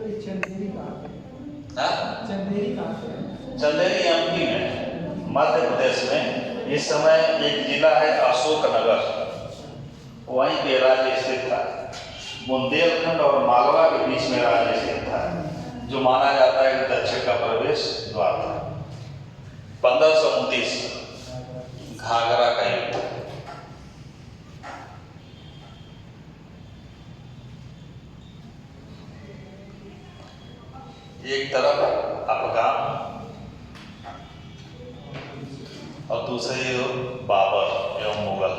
हाँ? चंदेरी एमपी में, मध्य प्रदेश में इस समय एक जिला है अशोकनगर, वहीं पे राज्य स्थित था। बुंदेलखंड और मालवा के बीच में राज्य स्थित था, जो माना जाता है कि दक्षिण का प्रवेश द्वार था। 1529 घाघरा का युद्ध। एक तरफ अफगान और दूसरी ओर बाबर एवं मुगल।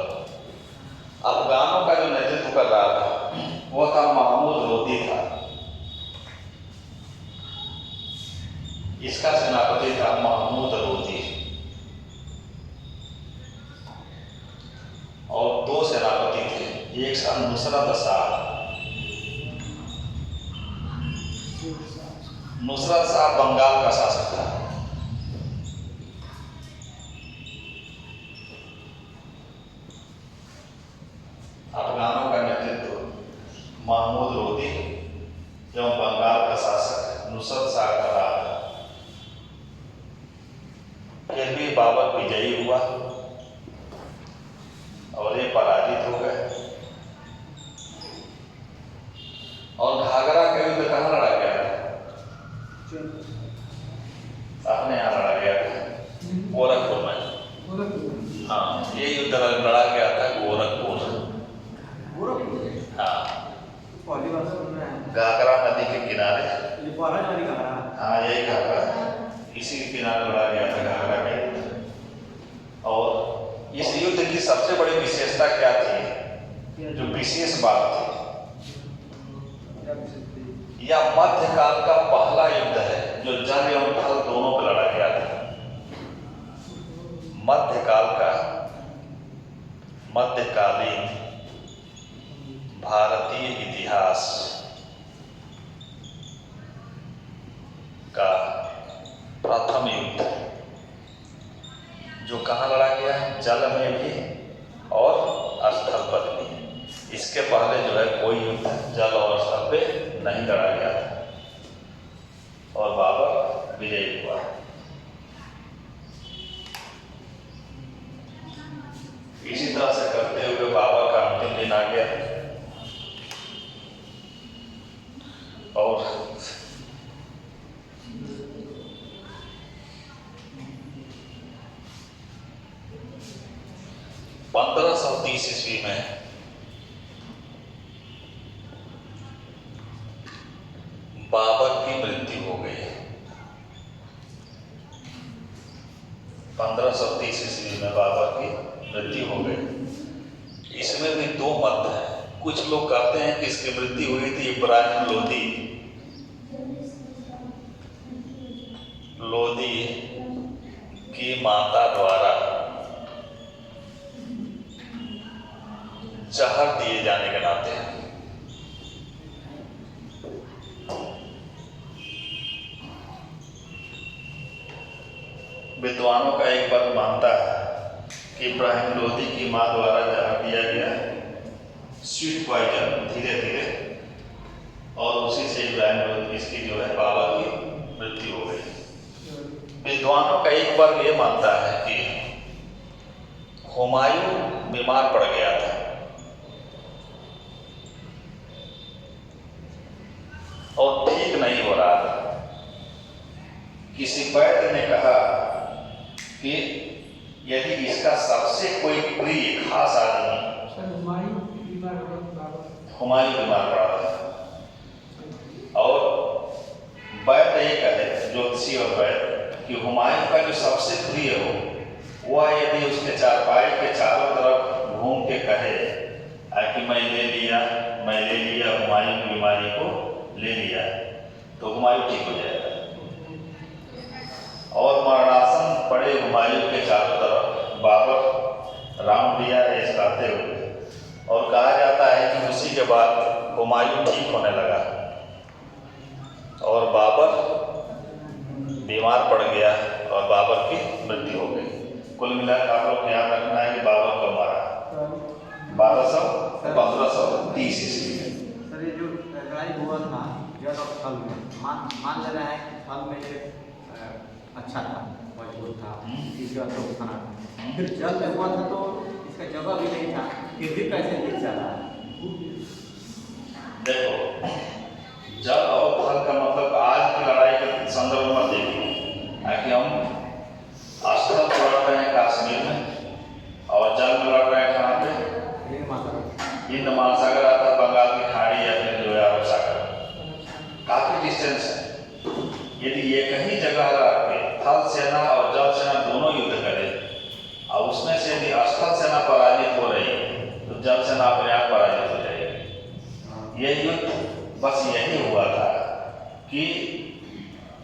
अफगानों का जो नेतृत्व कर रहा था वो था महमूद लोदी था। इसका सेनापति था महमूद लोदी, और दो सेनापति थे, एक था नुसरत शाह। नुसरत शाह बंगाल का शासक था। अफगानों का नेतृत्व महमूद लोदी एवं बंगाल का शासक नुसरत शाह कर रहा था। फिर भी बाबर विजयी हुआ और ये पराजित हो गए। और घाघरा का युद्ध कहाँ लड़ा गया था? अपने यहाँ लड़ा गया था, गोरखपुर में। हाँ, ये युद्ध लड़ा गया था गोरखपुर। हाँ, घाघरा नदी के किनारे। हाँ, यही घाघरा, इसी के किनारे लड़ा गया था घाघरा का युद्ध। और इस युद्ध की सबसे बड़ी विशेषता क्या थी, जो विशेष बात थी, यह मध्यकाल का पहला युद्ध है जो जंग एवं थल दोनों पर लड़ा गया था। मध्यकाल का, मध्यकालीन भारतीय इतिहास का प्रथम युद्ध, जो कहाँ लड़ा गया, जल में भी और स्थल पर भी। इसके पहले जो है कोई युद्ध जल और स्थल पे नहीं लड़ा गया था, और बाबर विजयी हुआ। इसी तरह से करते हुए बाबर का अंतिम दिन आ गया, और 1530 ईस्वी में बाबर की मृत्यु हो गई। 1530 ईस्वी में बाबर की मृत्यु हो गई। इसमें भी दो मत हैं। कुछ लोग कहते हैं कि इसकी मृत्यु हुई थी इब्राहिम लोदी की माता द्वारा जहर दिए जाने के नाते। विद्वानों का एक वर्ग मानता है कि इब्राहिम लोदी की मां द्वारा जहर दिया गया, स्वीट पॉइजन, धीरे धीरे, और उसी से इब्राहिम लोदी इसकी जो है बाबर की मृत्यु हो गई। विद्वानों का एक वर्ग ये मानता है कि हुमायूं बीमार पड़ गया था और ठीक नहीं हो रहा था। किसी वैद्य ने कहा कि यदि इसका सबसे कोई प्रिय खास आदमी, हुमायूं बीमार पड़ा था, और वैद्य ये कहे, ज्योतिषी और वैद्य, कि हुमायूं का जो सबसे प्रिय हो वह यदि उसके चारपाई के चारों तरफ घूम के कहे कि मैं ले लिया, हुमायूं की बीमारी को ले लिया, तो हुमायूं ठीक हो जाएगा। और मरणासन पड़े हुमायूं के चारों तरफ बाबर राउंड लिया इस कहते हुए, और कहा जाता है कि उसी के बाद हुमायूं ठीक होने लगा और बाबर बीमार पड़ गया और बाबर की मृत्यु हो गई। कुल मिलाकर आप लोग ध्यान रखना है कि बाबर कब मारा, 1530 ईस्वी में। सर ये जो लड़ाई हुआ था जल और फल में मान ले रहे हैं कि फल में ये अच्छा था, मजबूत था, ईश्वर तो खाना था, फिर जल में हुआ था तो इसका जगह भी नहीं था, फिर भी कैसे गिर जा रहा है? देखो, जल और फल का मतलब आज की लड़ाई के संदर्भ में देखिए, ताकि हम अस्त्र लड़ रहे हैं कश्मीर में और जल में लड़ रहे हैं कहाँ पे? हिंद महासागर आता है, बंगाल की खाड़ी या फिर जो है अरब सागर, काफी डिस्टेंस है। यदि एक ही जगह रह के थल सेना और जल सेना दोनों युद्ध करे और उसमें से यदि स्थल सेना पराजित हो रही है तो जल सेना अपने आप पराजित हो जाएगी। यह युद्ध बस यही हुआ था कि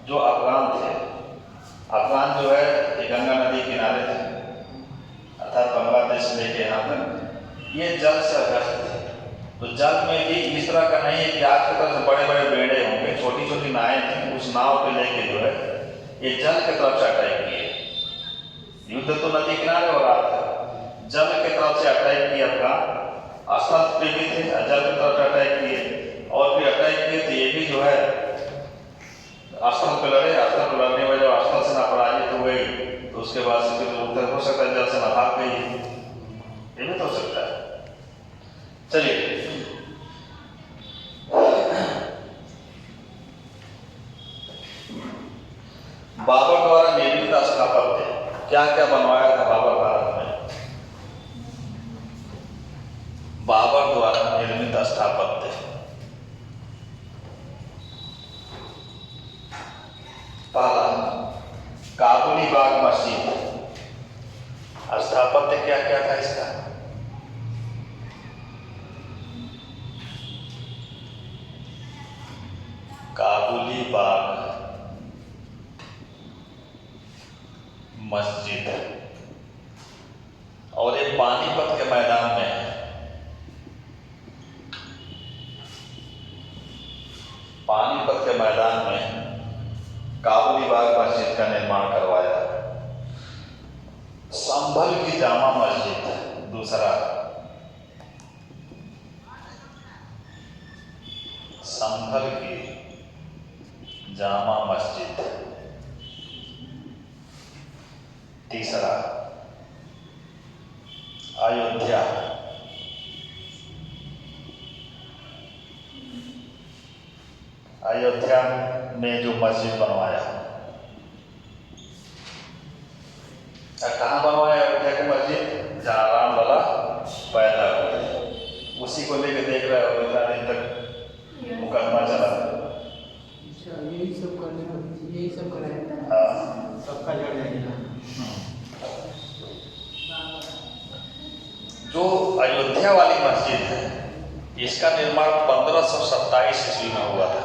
जो अफगान थे, अफगान जो है ये गंगा नदी किनारे थे, अर्थात बांग्लादेश से लेके यहाँ तक ये जल से अभ्यस्त थे। तो जल में भी इस तरह का नहीं है कि आज की तरह से बड़े बड़े बेड़े होंगे, छोटी छोटी नावें थी, उस नाव पे लेके जो है ये जल की तरफ से अटैक किए। युद्ध तो नदी किनारे हो रहा था, जल की तरफ से अटैक किया अफगान, स्थल पे भी थे, जल की तरफ से अटैक किए और फिर अटैक किए तो ये भी जो है स्थल पे लड़े। स्थल पे लड़ने में जब स्थल सेना पराजित हो गई तो उसके बाद से फिर उत्तर हो सकता है जल सेना भाग गई, ये भी तो हो सकता है। चलिए, बाबर द्वारा निर्मित स्थापत्य क्या क्या बनवाया था बाबर भारत में? बाबर द्वारा निर्मित स्थापत्य, पहला काबुली बाग मस्जिद। स्थापत्य क्या क्या था इसका? काबुली बाग मस्जिद और ये पानीपत के मैदान में है। पानीपत के मैदान में काबुली बाग मस्जिद का निर्माण करवाया। संभल की जामा मस्जिद दूसरा, संभल की जामा मस्जिद तीसरा, अयोध्या, अयोध्या में जो मस्जिद बनवाया, कहाँ बनवाया अयोध्या की मस्जिद? जहाँ राम लला पैदा हुए, उसी को लेकर देख रहे हो इतना दिन तक मुकदमा चला। यही सब करने, यही सब कराया, हाँ, सबका जड़ जाएगा। जो अयोध्या वाली मस्जिद है इसका निर्माण 1527 ईस्वी में हुआ था।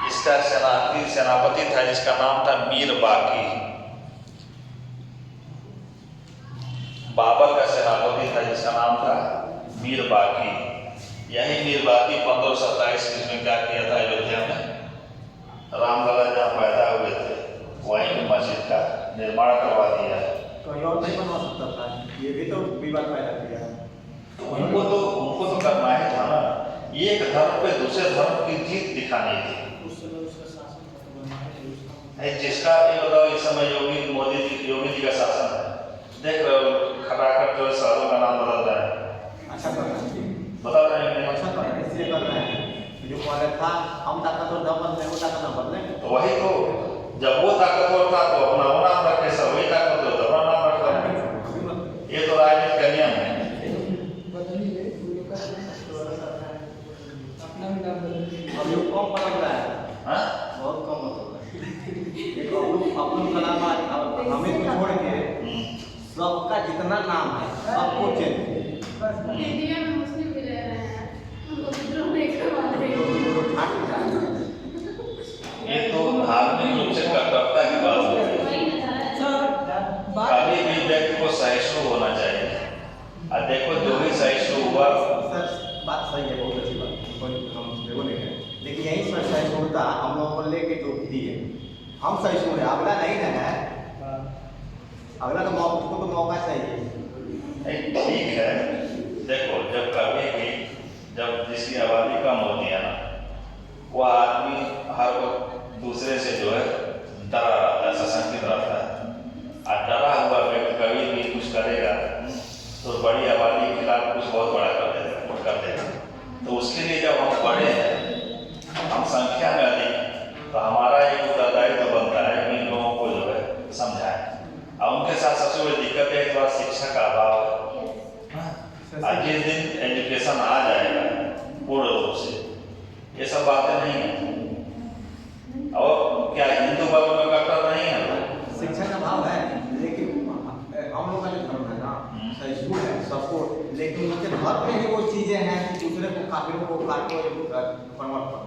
इसका सेनापति था जिसका नाम था मीर बाकी। बाबर का सेनापति था जिसका नाम था मीर बाकी। यही मीर बाकी 1527 ईस्वी में क्या किया था? अयोध्या में रामलला जहाँ पैदा हुए थे वहीं मस्जिद का निर्माण करवा दिया। कहीं और नहीं बनवा सकता था, ये भी तो विवाद पैदा किया। उनको तो करना ही था ना, एक धर्म पे दूसरे धर्म की जीत दिखानी थी। जिसका ये बताओ इस समय योगी जी का शासन है, देख रहे हो खटाखट जो शहरों का नाम बदल रहा है। अच्छा कर रहे हैं, बता रहे हैं, अच्छा कर रहे हैं, इसलिए कर रहे हैं। जो पहले था हम ताकतवर था, बदले वो ताकत ना बदले। तो वही तो, जब वो ताकतवर था तो अपना वो नाम रखे, सब वही ताकतवर तो अपना नाम रख रहे हैं। ये तो राजनीति का नियम है। अब ये कम बदल रहा है, बहुत कम बदल रहा है। अब्दुल कलाम हमें को छोड़ के सबका जितना नाम है सबको चेंज। इंडिया में मुस्लिम भी रह रहे हैं, उनको विद्रोह नहीं करवा रहे। ये तो धार्मिक रूप से कट्टरता की बात है। कभी भी व्यक्ति को सहिष्णु होना चाहिए। और देखो जो भी सहिष्णु हुआ, बात सही है, बहुत अच्छी बात, हम देखो नहीं है, लेकिन यही समय सहिष्णुता हम लोगों को लेके जो दी है, हम सहिष्णु है, अगला नहीं है, अगला तो उसको तो मौका चाहिए। ठीक है। देखो जब कभी भी जब जिसकी आबादी कम होती है ना वह आदमी हर वक्त दूसरे से जो है डरा रहता है, सशंकित रहता है। और डरा हुआ व्यक्ति कभी भी कुछ करेगा तो बड़ी आबादी के खिलाफ कुछ बहुत बड़ा कर देगा। तो उसके लिए जब हम बड़े हैं, हम संख्या में अधिक, तो हमारा एक उत्तरदायित्व बनता है कि इन लोगों को जो है समझाएं। और उनके साथ सबसे बड़ी दिक्कत है थोड़ा शिक्षा का अभाव है। और जिस दिन एजुकेशन आ जाएगा पूर्ण रूप से, ये सब बातें नहीं है। और क्या हिंदू वर्ग में कट्टर नहीं है? शिक्षा का भाव है, लेकिन हम लोग का जो धर्म है ना, सहिष्णु है सबको, लेकिन उनके धर्म में ही वो चीजें हैं कि दूसरे को काफिरों को काटो कन्वर्ट करो।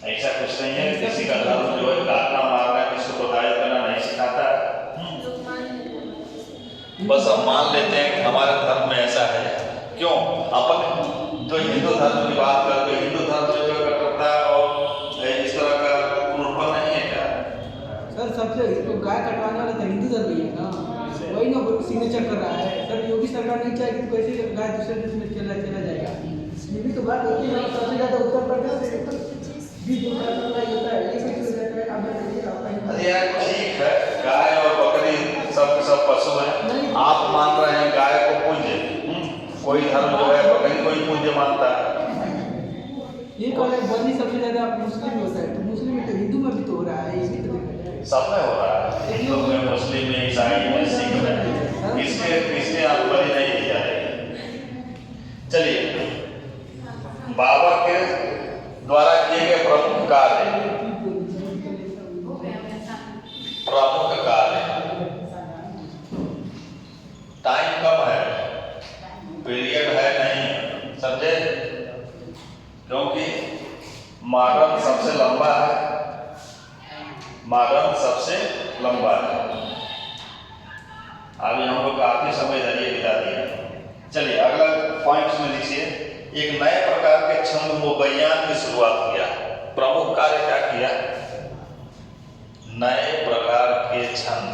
ऐसा कुछ नहीं है। किसी का धर्म जो है काटना मारना, किसी को प्रताड़ित करना नहीं सिखाता है। बस हम मान लेते हैं कि हमारे धर्म में ऐसा है। क्यों? अपन जो हिंदू धर्म की बात करते हैं, हिंदू धर्म जो करता है और इस तरह का पूर्वपन नहीं है क्या? सर सबसे तो गाय कटवाने वाला तो हिंदू धर्म ही है ना, वही ना सिग्नेचर कर रहा है। सर योगी सरकार नहीं चाहेगी तो कैसे गाय दूसरे देश में चला जाएगा? ये भी तो बात होती है। सबसे ज़्यादा उत्तर प्रदेश से भी दुर्घटना होता है, ये कैसे हो जाता है? आप बताइए आपका। अरे यार ठीक है, गाय और बकरी सब पशु हैं। आप मान रहे हैं गाय को पूज्य, कोई धर्म जो है बकरी को ही पूज्य मानता है। ये कॉलेज बंदी सबसे ज़्यादा मुस्लिम होता है, तो मुस्लिम में तो हिंदू में भी तो हो रहा है, ये भी तो देखा जाए। सब में हो रहा है, हिंदू में, मुस्लिम में, ईसाई में, सिख में, किसके आप बलि नहीं दी जा रही। चलिए, बाबर के द्वारा किए गए प्रमुख कार्य, टाइम कम है, पीरियड है नहीं, समझे? क्योंकि मॉडर्न सबसे लंबा है, मॉडर्न सबसे लंबा है। अभी हम लोग काफी समय जरिए बिता दिया। चलिए अगला पॉइंट में लिखिए, एक नए प्रकार के छंद मुबैयान की शुरुआत किया। प्रमुख कार्य क्या किया? नए प्रकार के छंद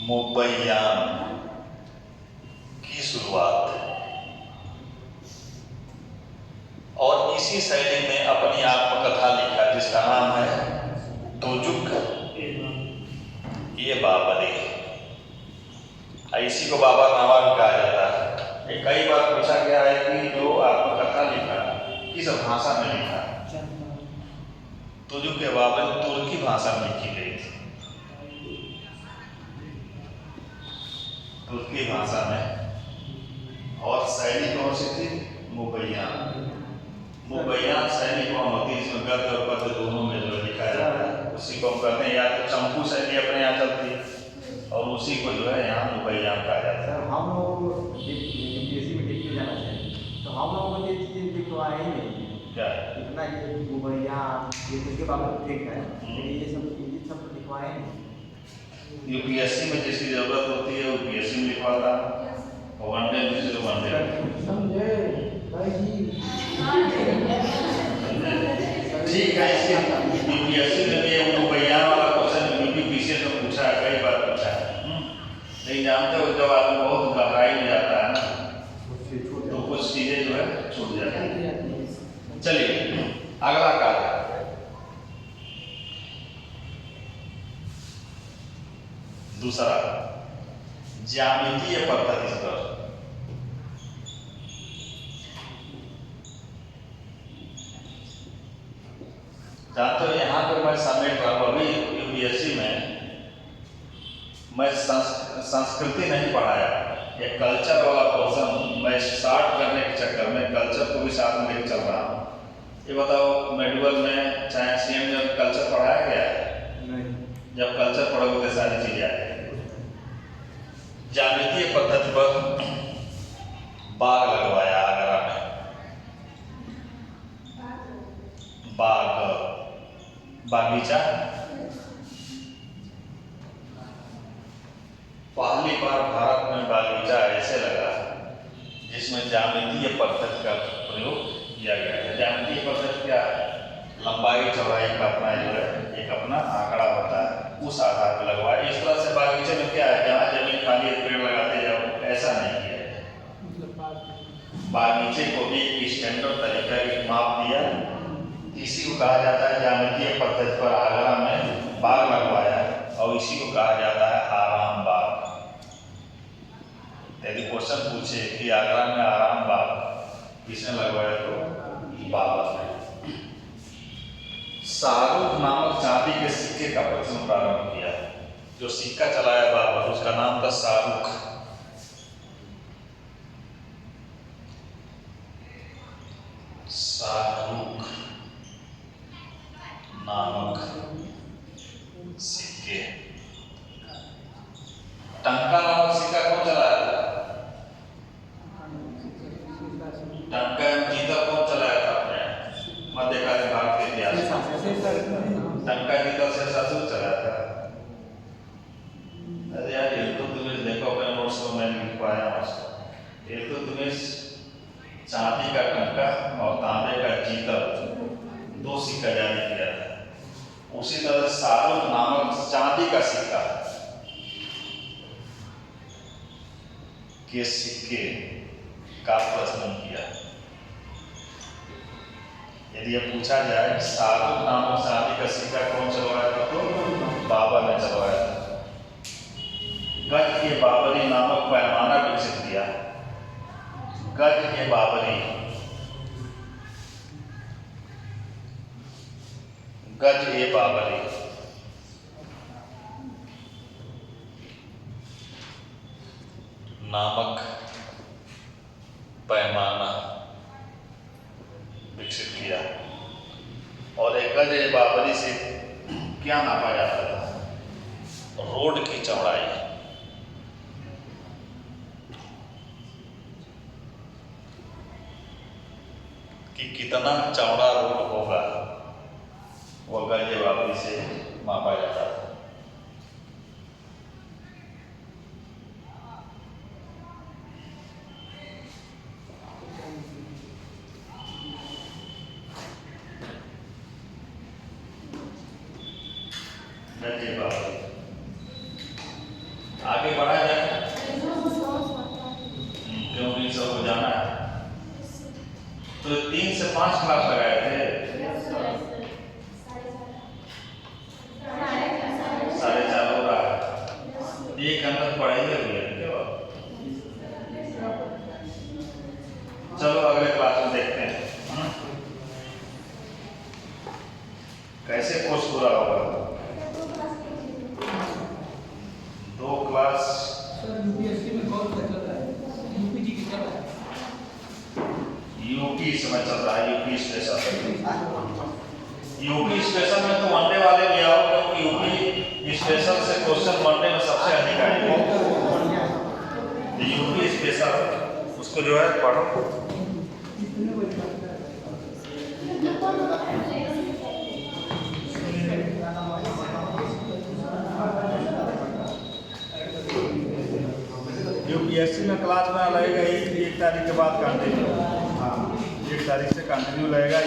मुबैयान की शुरुआत, और इसी शैली में अपनी आत्मकथा लिखा जिसका नाम है तुजुक ये बाबरी। इसी को बाबा नामा भी कहा जाता है। ये कई बार पूछा गया है कि जो आत्मकथा लिखा किस भाषा में लिखा? तुजुक के बाबरी तुर्की भाषा में लिखी गई थी, तुर्की भाषा में। और शैली कौन सी थी? मुबैयान। मुबैयान शैली कौन होती है? इसमें गद्य और पद्य दोनों में जो लिखा जाता है, उसी को हम कहते हैं। या तो चंपू शैली अपने यहाँ चलती है, और उसी को जो है यहाँ मुबैयान कहा जाता है। हम लोग यूपीएससी में लिख के जाना चाहिए, तो हम लोगों को ये चीज़ लिखवाए ही नहीं। क्या इतना ये मुबैयान ये तो के बाबत ठीक है, लेकिन ये सब तो लिखवाए नहीं। यूपीएससी में जिसकी जरूरत होती है वो यूपीएससी में लिखवाता, और वनडे में जिसे वनडे। समझे भाई जी? ठीक है, इसके यूपीएससी में भी मुबैयान वाला क्वेश्चन यूपीपीसीएस में पूछा है, कई बार पूछा है। लेकिन जानते हो जब आदमी बहुत गहराई में जाता है ना, तो कुछ चीजें जो है छूट जाती है। चलिए अगला कार्य, दूसरा ज्यामितीय पद्धति पर। जानते हो यहाँ पर मैं समेट रहा हूँ, अभी यूपीएससी में मैं संस्कृति नहीं पढ़ाया, ये कल्चर वाला पोर्शन मैं स्टार्ट करने के चक्कर में कल्चर को भी साथ में लेकर चल रहा हूँ। ये बताओ मेडिकल में चाहे सीएम में कल्चर पढ़ाया गया है? नहीं। जब कल्चर पढ़ोगे तो सारी चीजें आएंगी। ज्यामितीय पद्धति पर बाग लगवाया आगरा में, बागीचा। पहली बार भारत में बागीचा ऐसे लगा जिसमें ज्यामितीय पद्धति का प्रयोग किया गया है। ज्यामितीय पद्धति क्या है? लंबाई चौड़ाई का अपना जो है एक अपना आंकड़ा होता है, उस आधार पर लगवाया। इस तरह से बागीचे में क्या है, जहाँ जमीन खाली है पेड़ लगाते जाओ, ऐसा नहीं किया है। बागीचे को भी एक स्टैंडर्ड तरीका की माप दिया। इसी को कहा जाता है ज्यामितीय पद्धति पर आगरा में बाग लगवाया, और इसी को कहा जाता है आराम बाग। यदि क्वेश्चन पूछे कि आगरा में आराम बाग किसने लगवाया, तो बाबर ने। शाहरुख नामक चांदी के सिक्के का प्रचलन प्रारंभ किया। जो सिक्का चलाया बाबर, उसका नाम था शाहरुख। शाहरुख नामक सिक्के। टंका नामक सिक्का कौन चलाया था? टंका एवं जीता कौन चलाया था अपने मध्यकालीन भारत के इतिहास में? टंका जीता से शासक चलाया था। अरे यार, इल्तुतमिश देखो अपने नोट्स को मैंने लिखवाया उसको। इल्तुतमिश चांदी का टंका और तांबे का जीता 2 सिक्का जारी किया था। उसी तरह शाहरुख नामक चांदी का सिक्का के सिक्के का प्रचलन किया। यदि यह पूछा जाए कि शाहरुख नामक चांदी का सिक्का कौन चलवाया था, तो बाबर ने चलवाया था। गज के बाबरी नामक पैमाना विकसित किया। गज के बाबरी, गज ए बाबरी नामक पैमाना विकसित किया। और एक गज ए बाबरी से क्या नापा जाता था? रोड की चौड़ाई। कि कितना चौड़ा रोड होगा, वो गज ए बाबरी से मापा जाता था। गज ए बाबरी। आगे बढ़ा जाए, क्योंकि सबको जाना है। तो 3 से 5 क्लास लगाए थे। 4.5 हो रहा है। एक अंदर पढ़ाई हुई है क्या? चलो अगले क्लास में देखते हैं कैसे कोर्स पूरा होगा। 2 क्लास सर यूपीएससी में कौन सा चल रहा है? यूपीजी की चल रहा है। यूपी इस समय चल रहा है, यूपी स्पेशल। यूपी स्पेशल में तो वनडे वाले भी आओ, क्योंकि यूपी स्पेशल से क्वेश्चन वनडे में सबसे अधिक आएंगे। यूपी स्पेशल उसको जो है पढ़ो। यूपीएससी में क्लास में लगेगा 1 तारीख के बाद कंटिन्यू। 1 तारीख से कंटिन्यू लगेगा।